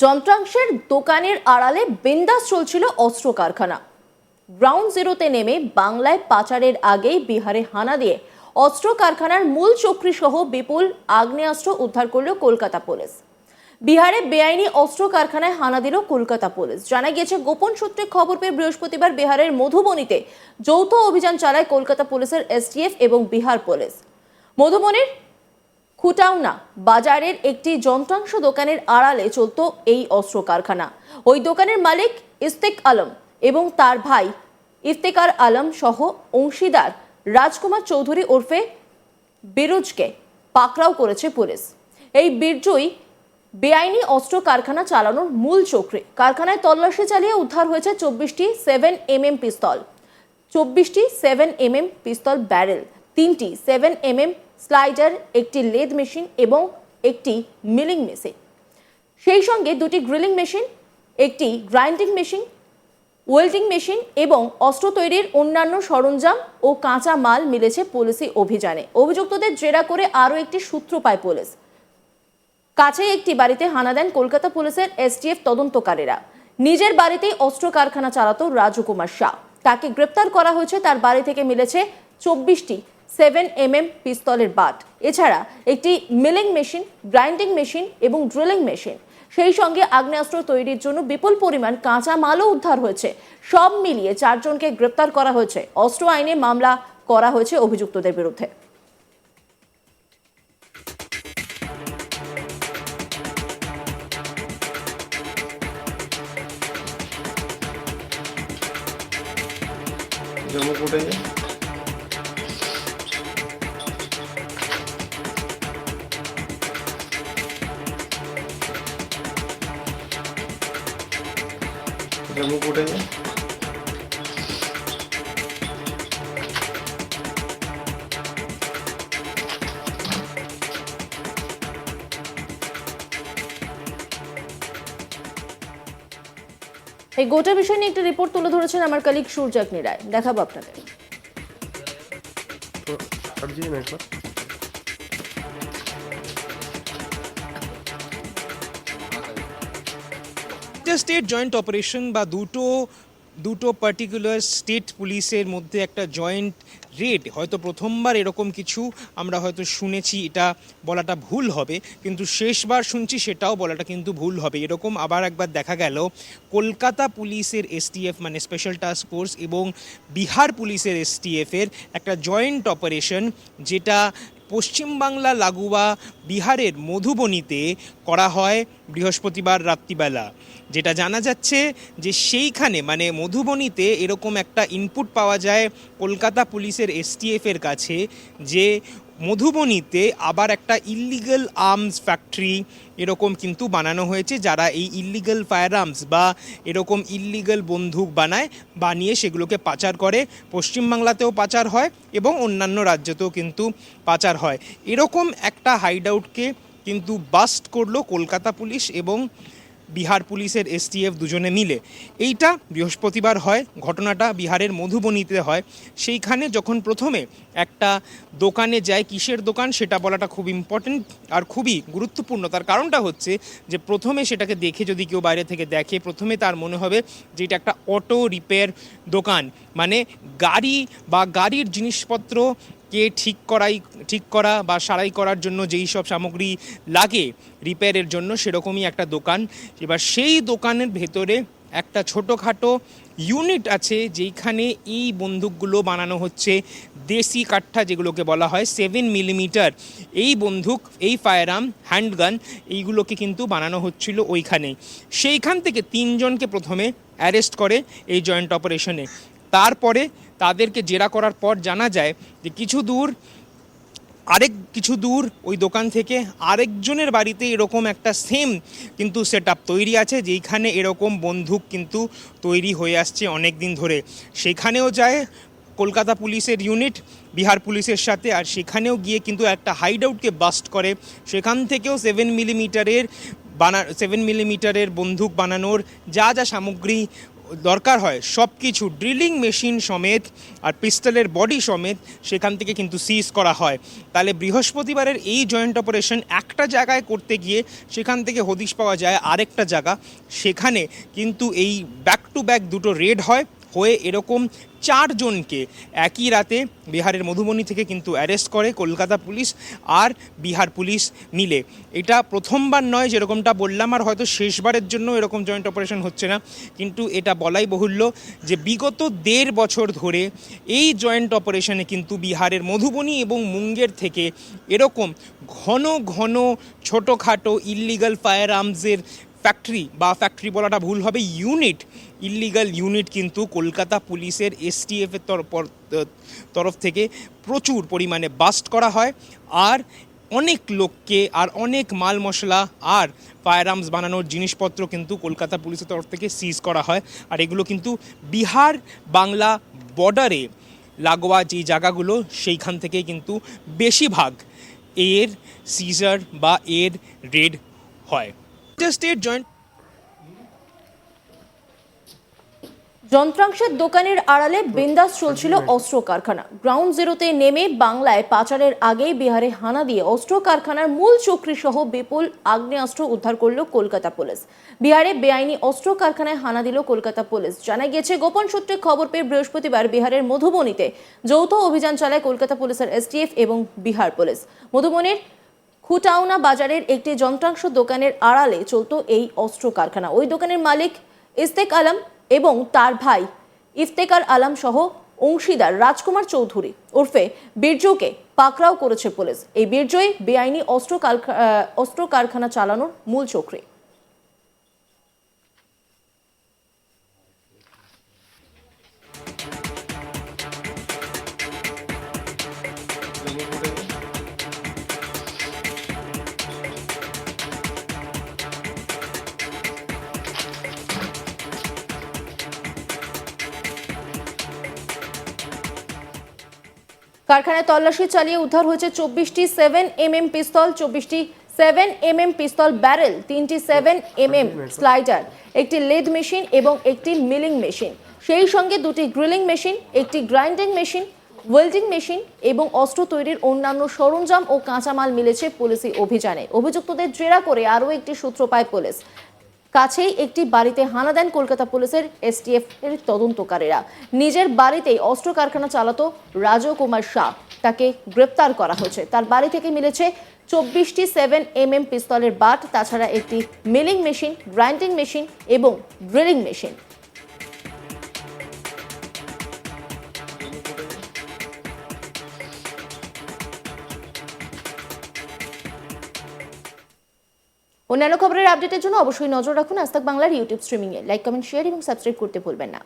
যন্ত্রাংশের দোকানের আড়ালে বিন্দাস চলছিল অস্ত্র কারখানা। গ্রাউন্ড জিরোতে নেমে বাংলায় পাচারের আগেই বিহারে হানা দিয়ে অস্ত্র কারখানার মূল চক্রী সহ বিপুল আগ্নেয়াস্ত্র উদ্ধার করল কলকাতা পুলিশ। বিহারে বেআইনি অস্ত্র কারখানায় হানা দিল কলকাতা পুলিশ। জানা গিয়েছে, গোপন সূত্রে খবর পেয়ে বৃহস্পতিবার বিহারের মধুবনীতে যৌথ অভিযান চালায় কলকাতা পুলিশের এসটিএফ এবং বিহার পুলিশ। মধুবনীর খুটাউনা বাজারের একটি যন্ত্রাংশ দোকানের আড়ালে চলত এই অস্ত্র কারখানা। ওই দোকানের মালিক ইস্তেক আলম এবং তার ভাই ইফতেকার আলম সহ অংশীদার রাজকুমার চৌধুরী ওরফে বিরুজকে পাকড়াও করেছে পুলিশ। এই বিরজুই বেআইনি অস্ত্র কারখানা চালানোর মূল চক্রী। কারখানায় তল্লাশি চালিয়ে উদ্ধার হয়েছে 24টি 7mm পিস্তল, 24টি 7mm পিস্তল ব্যারেল, 3টি 7mm স্লাইডার, একটি লেদ মেশিন এবং একটি মিলিং মেশিন, সেই সঙ্গে 2টি গ্রিলিং মেশিন, একটি গ্রাইন্ডিং মেশিন, ওয়েল্ডিং মেশিন এবং অস্ত্র তৈরির অন্যান্য সরঞ্জাম ও কাঁচা মাল মিলেছে পুলিশি অভিযানে। অভিযুক্তদের জেরা করে আরও একটি সূত্র পায় পুলিশ। কাছেই একটি বাড়িতে হানা দেন কলকাতা পুলিশের এসটিএফ তদন্তকারীরা। নিজের বাড়িতেই অস্ত্র কারখানা চালাতো রাজকুমার শাহ। তাকে গ্রেপ্তার করা হয়েছে। তার বাড়ি থেকে মিলেছে 24টি 7mm পিস্তলের বাট, এছাড়া একটি মিলিং মেশিন, গ্রাইন্ডিং মেশিন এবং ড্রিলিং মেশিন, সেই সঙ্গে আগ্নেয়াস্ত্র তৈরির জন্য বিপুল পরিমাণ কাঁচা মালও উদ্ধার হয়েছে। সব মিলিয়ে 4 জনকে গ্রেপ্তার করা হয়েছে। অস্ত্র আইনে মামলা করা হয়েছে অভিযুক্তদের বিরুদ্ধে। जम्मू कोटे जम्मू कोटे এই গোটা বিষয় নিয়ে একটা রিপোর্ট তুলে ধরেছেন আমার কলিগ সূর্যাগ্নি রায়। দেখাবো আপনাদের। স্টেট জয়েন্ট অপারেশন বা দুটো পার্টিকুলার স্টেট পুলিশের মধ্যে একটা জয়েন্ট রেড, হয়তো প্রথমবার এরকম কিছু আমরা হয়তো শুনেছি, এটা বলাটা ভুল হবে, কিন্তু শেষবার শুনছি সেটাও বলাটা কিন্তু ভুল হবে। এরকম আবার একবার দেখা গেল কলকাতা পুলিশের এসটিএফ মানে স্পেশাল টাস্ক ফোর্স এবং বিহার পুলিশের এসটিএফের একটা জয়েন্ট অপারেশন, যেটা পশ্চিমবাংলা লাগোয়া বিহারের মধুবনীতে করা হয় বৃহস্পতিবার রাত্রিবেলা। যেটা জানা যাচ্ছে যে সেইখানে মানে মধুবনীতে এরকম একটা ইনপুট পাওয়া যায় কলকাতা পুলিশের এসটিএফের কাছে যে মধুবনীতে আবার একটা ইল্লিগাল আর্মস ফ্যাক্টরি এরকম কিন্তু বানানো হয়েছে, যারা এই ইল্লিগাল ফায়ার আর্মস বা এরকম ইল্লিগাল বন্দুক বানিয়ে সেগুলোকে পাচার করে। পশ্চিমবাংলাতেও পাচার হয় এবং অন্যান্য রাজ্যতেও কিন্তু পাচার হয়। এরকম একটা হাইড আউটকে কিন্তু বাস্ট করলো কলকাতা পুলিশ এবং বিহার পুলিশের এসটিএফ দুজনে মিলে। এইটা বৃহস্পতিবার হয়, ঘটনাটা বিহারের মধুবনীতে হয়। সেইখানে যখন প্রথমে একটা দোকানে যায়, কিসের দোকান সেটা বলাটা খুব ইম্পর্টেন্ট আর খুবই গুরুত্বপূর্ণ। তার কারণটা হচ্ছে যে প্রথমে সেটাকে দেখে যদি কেউ বাইরে থেকে দেখে, প্রথমে তার মনে হবে যে এটা একটা অটো রিপেয়ার দোকান, মানে গাড়ি বা গাড়ির জিনিসপত্র ঠিক করা বা সারাই করার জন্য যেই সব সামগ্রী লাগে রিপেয়ারের জন্য, সেরকমই একটা দোকান। এবার সেই দোকানের ভেতরে একটা ছোটোখাটো ইউনিট আছে যেইখানে এই বন্দুকগুলো বানানো হচ্ছে, দেশি কাঠা যেগুলোকে বলা হয় 7mm এই বন্দুক, এই ফায়ার আর্ম, হ্যান্ডগান, এইগুলোকে কিন্তু বানানো হচ্ছিল ওইখানেই। সেইখান থেকে 3 জনকে প্রথমে অ্যারেস্ট করে এই জয়েন্ট অপারেশনে। তারপরে তাদেরকে জেরা করার পর জানা যায় যে কিছু দূর ওই দোকান থেকে আরেকজনের বাড়িতে এরকম একটা সেম কিন্তু সেট আপ তৈরি আছে, যেইখানে এরকম বন্দুক কিন্তু তৈরি হয়ে আসছে অনেক দিন ধরে। সেখানেও যায় কলকাতা পুলিশের ইউনিট বিহার পুলিশের সাথে, আর সেখানেও গিয়ে কিন্তু একটা হাইড আউটকে বাস্ট করে। সেখান থেকেও 7mm বন্দুক বানানোর যা সামগ্রী দরকার হয় সব কিছু ড্রিলিং মেশিন সমেত আর পিস্তলের বডি সমেত সেখান থেকে কিন্তু সিজ করা হয়। তাহলে বৃহস্পতিবারের এই জয়েন্ট অপারেশন একটা জায়গায় করতে গিয়ে সেখান থেকে হদিশ পাওয়া যায় আরেকটা জায়গা, সেখানে কিন্তু এই ব্যাক টু ব্যাক দুটো রেড হয়ে এরকম 4 জনকে একই রাতে বিহারের মধুবনী থেকে কিন্তু অ্যারেস্ট করে কলকাতা পুলিশ আর বিহার পুলিশ মিলে। এটা প্রথমবার নয়, যেরকমটা বললাম, আর হয়তো শেষবারের জন্য এরকম জয়েন্ট অপারেশন হচ্ছে না, কিন্তু এটা বলাই বাহুল্য যে বিগত 1.5 বছর ধরে এই জয়েন্ট অপারেশনে কিন্তু বিহারের মধুবনী এবং মুঙ্গের থেকে এরকম ঘন ঘন ছোটোখাটো ইল্লিগাল ফায়ার আর্মসের ফ্যাক্টরি বলাটা ভুল হবে, ইল্লিগাল ইউনিট কিন্তু কলকাতা পুলিশের এসটিএফের তরফ থেকে প্রচুর পরিমাণে বাস্ট করা হয়। আর অনেক লোককে আর অনেক মাল মশলা আর ফায়ার আর্মস বানানোর জিনিসপত্র কিন্তু কলকাতা পুলিশের তরফ থেকে সিজ করা হয়। আর এগুলো কিন্তু বিহার বাংলা বর্ডারে লাগোয়া যেই জায়গাগুলো সেইখান থেকে কিন্তু বেশিরভাগ এর সিজার বা এর রেড হয়। স্টেট জয়েন্ট যন্ত্রাংশের দোকানের আড়ালে বিন্দাস চলছিল অস্ত্র কারখানা। গ্রাউন্ড জিরোতে নেমে বাংলায় পাচারের আগেই বিহারে হানা দিয়ে অস্ত্র কারখানার মূল চক্রী সহ বিপুল আগ্নেয়াস্ত্র উদ্ধার করল কলকাতা পুলিশ। বিহারে বেআইনি অস্ত্র কারখানায় হানা দিল কলকাতা পুলিশ। জানা গিয়েছে, গোপন সূত্রে খবর পেয়ে বৃহস্পতিবার বিহারের মধুবনীতে যৌথ অভিযান চালায় কলকাতা পুলিশের এসটিএফ এবং বিহার পুলিশ। মধুবনীর খুটাউনা বাজারের একটি যন্ত্রাংশ দোকানের আড়ালে চলত এই অস্ত্র কারখানা। ওই দোকানের মালিক ইস্তেক আলম এবং তার ভাই ইফতেকার আলম সহ অংশীদার রাজকুমার চৌধুরী ওরফে বীর্যকে পাকড়াও করেছে পুলিশ। এই বীর্যই বেআইনি অস্ত্র কারখানা চালানোর মূল চক্রী। কারখানায় তল্লাশি চালিয়ে উদ্ধার হয়েছে 24টি 7mm পিস্তল, 24টি 7mm পিস্তল ব্যারেল, 3টি 7mm স্লাইডার, একটি লেদ মেশিন এবং একটি মিলিং মেশিন, সেই সঙ্গে 2টি গ্রিলিং মেশিন, একটি গ্রাইন্ডিং মেশিন, ওয়েল্ডিং মেশিন এবং অস্ত্র তৈরির অন্যান্য সরঞ্জাম ও কাঁচামাল মিলেছে পুলিশি অভিযানে। অভিযুক্তদের জেরা করে আরও একটি সূত্র পায় পুলিশ। কাছেই একটি বাড়িতে হানা দেন কলকাতা পুলিশের এসটিএফ এর তদন্তকারীরা। নিজের বাড়িতেই অস্ত্র কারখানা চালাতো রাজকুমার শাহ, তাকে গ্রেপ্তার করা হয়েছে। তার বাড়ি থেকে মিলেছে 24টি 7mm পিস্তলের বাট, তাছাড়া একটি মিলিং মেশিন, গ্রাইন্ডিং মেশিন এবং ড্রিলিং মেশিন। অন্যান্য খবরের আপডেটের জন্য অবশ্যই নজর রাখুন আজ তাক বাংলার ইউটিউব স্ট্রিমিংয়ে। লাইক, কমেন্ট, শেয়ার এবং সাবস্ক্রাইব করতে ভুলবেন না।